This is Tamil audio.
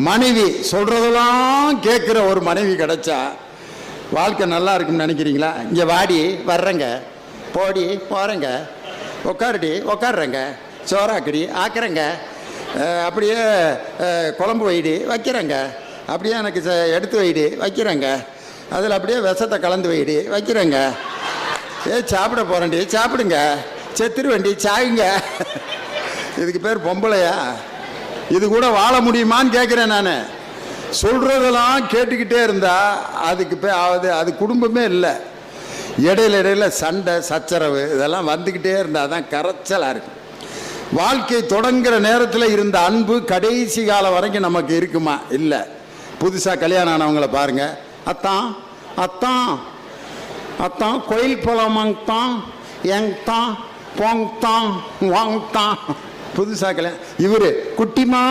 மனைவி சொல்றதெல்லாம் கேட்குற ஒரு மனைவி கிடைச்சா வாழ்க்கை நல்லா இருக்குன்னு நினைக்கிறீங்களா? இங்கே வாடி வர்றேங்க, போடி போகிறேங்க, உட்காருடி உட்காடுறேங்க, சோறாக்கடி ஆக்குறேங்க, அப்படியே குழம்பு வைடி வைக்கிறேங்க, அப்படியே எனக்கு எடுத்து வைடி வைக்கிறேங்க, அதில் அப்படியே விஷத்தை கலந்து வைடி வைக்கிறேங்க, சாப்பிட போகிறேன்டி சாப்பிடுங்க, செத்துரு வண்டி சாயுங்க. இதுக்கு பேர் பொம்பளையா? இது கூட வாழ முடியுமான்னு கேட்குறேன் நான். சொல்கிறதெல்லாம் கேட்டுக்கிட்டே இருந்தால் அதுக்கு அது குடும்பமே இல்லை. இடையில சண்டை சச்சரவு இதெல்லாம் வந்துக்கிட்டே இருந்தால் தான் கரைச்சலாக இருக்கும். வாழ்க்கை தொடங்குகிற நேரத்தில் இருந்த அன்பு கடைசி காலம் வரைக்கும் நமக்கு இருக்குமா? இல்லை. புதுசாக கல்யாணம் ஆனவங்களை பாருங்கள். அத்தான் அத்தான் அத்தான் கோயில் போலாமாங்கத்தான் எங்தான் போங்தான் வாங்கத்தான். புதுசாக கல்யாணம். இவர் குட்டிமா